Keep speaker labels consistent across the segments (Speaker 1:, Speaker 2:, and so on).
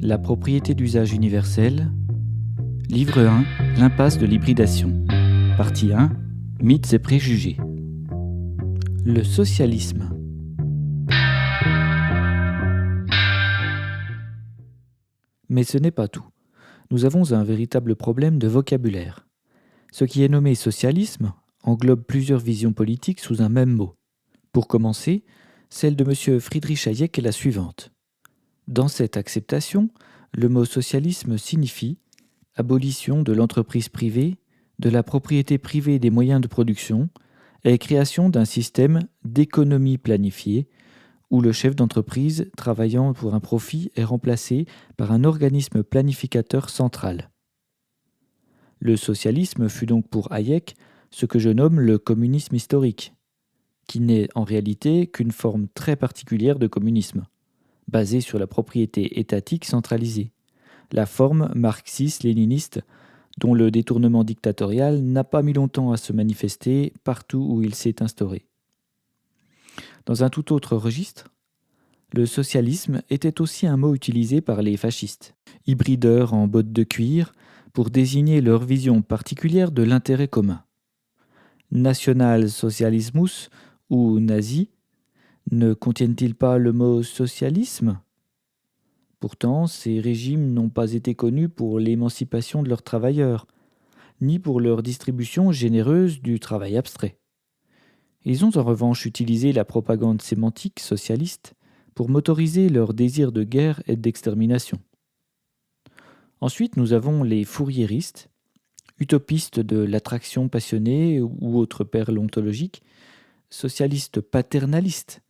Speaker 1: La propriété d'usage universel. Livre 1. L'impasse de l'hybridation. Partie 1. Mythes et préjugés. Le socialisme. Mais ce n'est pas tout. Nous avons un véritable problème de vocabulaire. Ce qui est nommé socialisme englobe plusieurs visions politiques sous un même mot. Pour commencer, celle de M. Friedrich Hayek est la suivante. Dans cette acceptation, le mot socialisme signifie abolition de l'entreprise privée, de la propriété privée des moyens de production et création d'un système d'économie planifiée où le chef d'entreprise travaillant pour un profit est remplacé par un organisme planificateur central. Le socialisme fut donc pour Hayek ce que je nomme le communisme historique, qui n'est en réalité qu'une forme très particulière de communisme, basée sur la propriété étatique centralisée, la forme marxiste-léniniste dont le détournement dictatorial n'a pas mis longtemps à se manifester partout où il s'est instauré. Dans un tout autre registre, le socialisme était aussi un mot utilisé par les fascistes, hybrideurs en bottes de cuir, pour désigner leur vision particulière de l'intérêt commun. Nationalsozialismus ou nazi ne contiennent-ils pas le mot socialisme ? Pourtant, ces régimes n'ont pas été connus pour l'émancipation de leurs travailleurs, ni pour leur distribution généreuse du travail abstrait. Ils ont en revanche utilisé la propagande sémantique socialiste pour motoriser leur désir de guerre et d'extermination. Ensuite, nous avons les fouriéristes, utopistes de l'attraction passionnée ou autres perles ontologiques, socialistes paternalistes,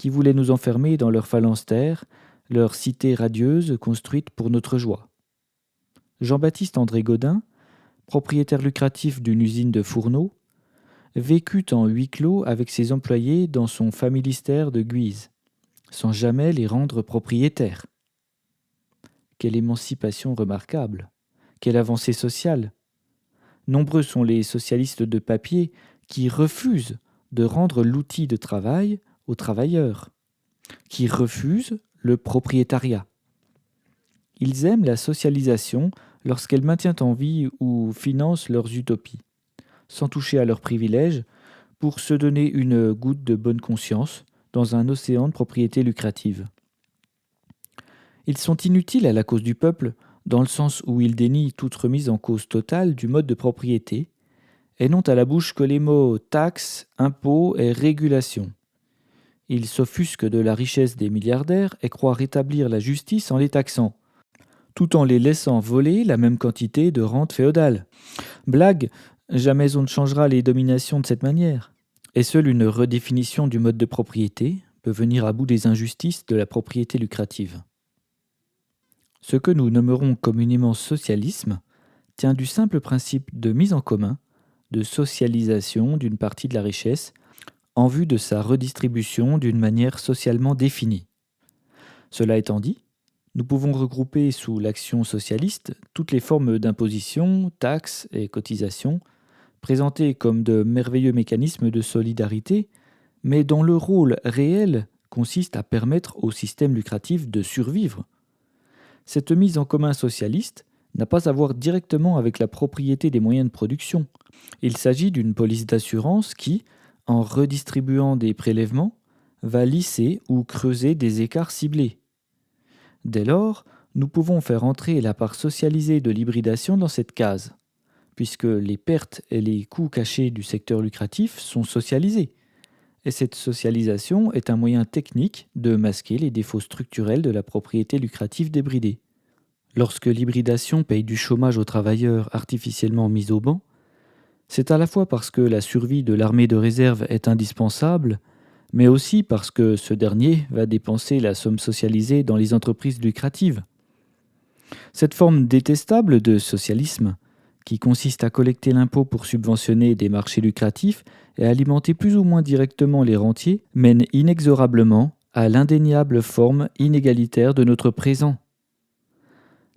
Speaker 1: qui voulaient nous enfermer dans leur phalanstère, leur cité radieuse construite pour notre joie. Jean-Baptiste André Gaudin, propriétaire lucratif d'une usine de fourneaux, vécut en huis clos avec ses employés dans son familistère de Guise, sans jamais les rendre propriétaires. Quelle émancipation remarquable! Quelle avancée sociale! Nombreux sont les socialistes de papier qui refusent de rendre l'outil de travail aux travailleurs, qui refusent le propriétariat. Ils aiment la socialisation lorsqu'elle maintient en vie ou finance leurs utopies, sans toucher à leurs privilèges, pour se donner une goutte de bonne conscience dans un océan de propriété lucrative. Ils sont inutiles à la cause du peuple, dans le sens où ils dénient toute remise en cause totale du mode de propriété, et n'ont à la bouche que les mots taxes, impôts et régulation. Ils s'offusquent de la richesse des milliardaires et croient rétablir la justice en les taxant, tout en les laissant voler la même quantité de rente féodale. Blague, jamais on ne changera les dominations de cette manière. Et seule une redéfinition du mode de propriété peut venir à bout des injustices de la propriété lucrative. Ce que nous nommerons communément socialisme tient du simple principe de mise en commun, de socialisation d'une partie de la richesse en vue de sa redistribution d'une manière socialement définie. Cela étant dit, nous pouvons regrouper sous l'action socialiste toutes les formes d'imposition, taxes et cotisations, présentées comme de merveilleux mécanismes de solidarité, mais dont le rôle réel consiste à permettre au système lucratif de survivre. Cette mise en commun socialiste n'a pas à voir directement avec la propriété des moyens de production. Il s'agit d'une police d'assurance qui, en redistribuant des prélèvements, va lisser ou creuser des écarts ciblés. Dès lors, nous pouvons faire entrer la part socialisée de l'hybridation dans cette case, puisque les pertes et les coûts cachés du secteur lucratif sont socialisés. Et cette socialisation est un moyen technique de masquer les défauts structurels de la propriété lucrative débridée. Lorsque l'hybridation paye du chômage aux travailleurs artificiellement mis au banc, c'est à la fois parce que la survie de l'armée de réserve est indispensable, mais aussi parce que ce dernier va dépenser la somme socialisée dans les entreprises lucratives. Cette forme détestable de socialisme, qui consiste à collecter l'impôt pour subventionner des marchés lucratifs et alimenter plus ou moins directement les rentiers, mène inexorablement à l'indéniable forme inégalitaire de notre présent.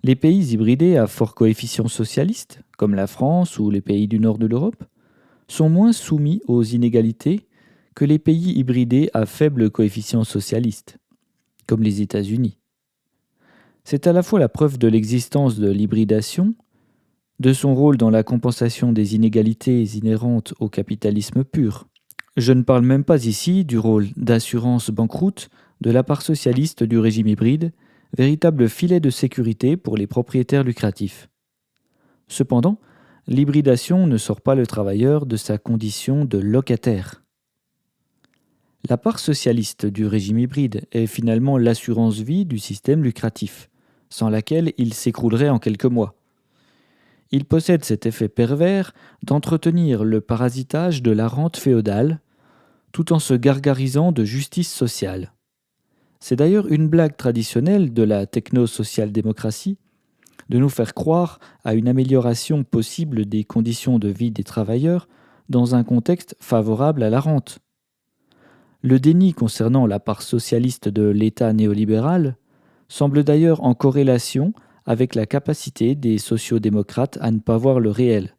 Speaker 1: Les pays hybridés à fort coefficient socialiste, comme la France ou les pays du nord de l'Europe, sont moins soumis aux inégalités que les pays hybridés à faible coefficient socialiste, comme les États-Unis. C'est à la fois la preuve de l'existence de l'hybridation, de son rôle dans la compensation des inégalités inhérentes au capitalisme pur. Je ne parle même pas ici du rôle d'assurance banqueroute de la part socialiste du régime hybride, véritable filet de sécurité pour les propriétaires lucratifs. Cependant, l'hybridation ne sort pas le travailleur de sa condition de locataire. La part socialiste du régime hybride est finalement l'assurance vie du système lucratif, sans laquelle il s'écroulerait en quelques mois. Il possède cet effet pervers d'entretenir le parasitage de la rente féodale, tout en se gargarisant de justice sociale. C'est d'ailleurs une blague traditionnelle de la techno-social-démocratie de nous faire croire à une amélioration possible des conditions de vie des travailleurs dans un contexte favorable à la rente. Le déni concernant la part socialiste de l'État néolibéral semble d'ailleurs en corrélation avec la capacité des sociodémocrates à ne pas voir le réel,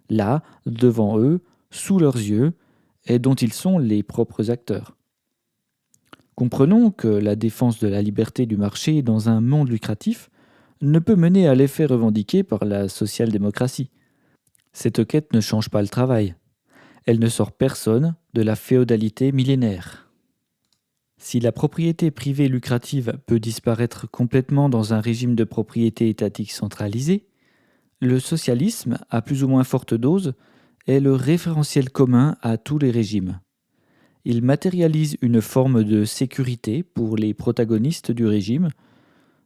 Speaker 1: là, devant eux, sous leurs yeux, et dont ils sont les propres acteurs. Comprenons que la défense de la liberté du marché dans un monde lucratif ne peut mener à l'effet revendiqué par la social-démocratie. Cette quête ne change pas le travail. Elle ne sort personne de la féodalité millénaire. Si la propriété privée lucrative peut disparaître complètement dans un régime de propriété étatique centralisé, le socialisme, à plus ou moins forte dose, est le référentiel commun à tous les régimes. Il matérialise une forme de sécurité pour les protagonistes du régime,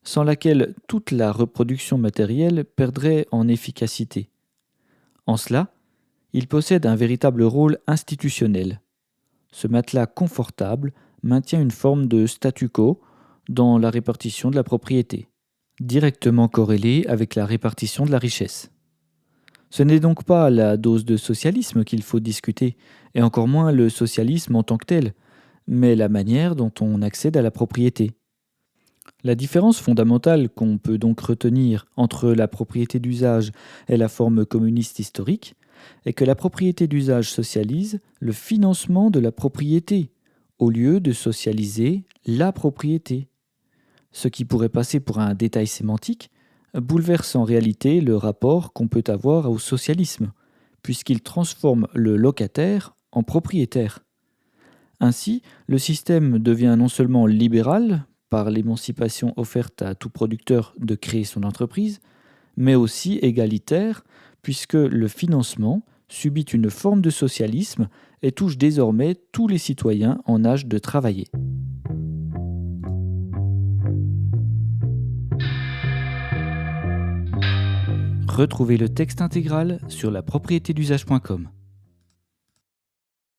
Speaker 1: sans laquelle toute la reproduction matérielle perdrait en efficacité. En cela, il possède un véritable rôle institutionnel. Ce matelas confortable maintient une forme de statu quo dans la répartition de la propriété, directement corrélée avec la répartition de la richesse. Ce n'est donc pas la dose de socialisme qu'il faut discuter, et encore moins le socialisme en tant que tel, mais la manière dont on accède à la propriété. La différence fondamentale qu'on peut donc retenir entre la propriété d'usage et la forme communiste historique est que la propriété d'usage socialise le financement de la propriété, au lieu de socialiser la propriété. Ce qui pourrait passer pour un détail sémantique bouleverse en réalité le rapport qu'on peut avoir au socialisme, puisqu'il transforme le locataire en propriétaire. Ainsi, le système devient non seulement libéral, par l'émancipation offerte à tout producteur de créer son entreprise, mais aussi égalitaire, puisque le financement subit une forme de socialisme et touche désormais tous les citoyens en âge de travailler. Retrouvez le texte intégral sur lapropriétédusage.com.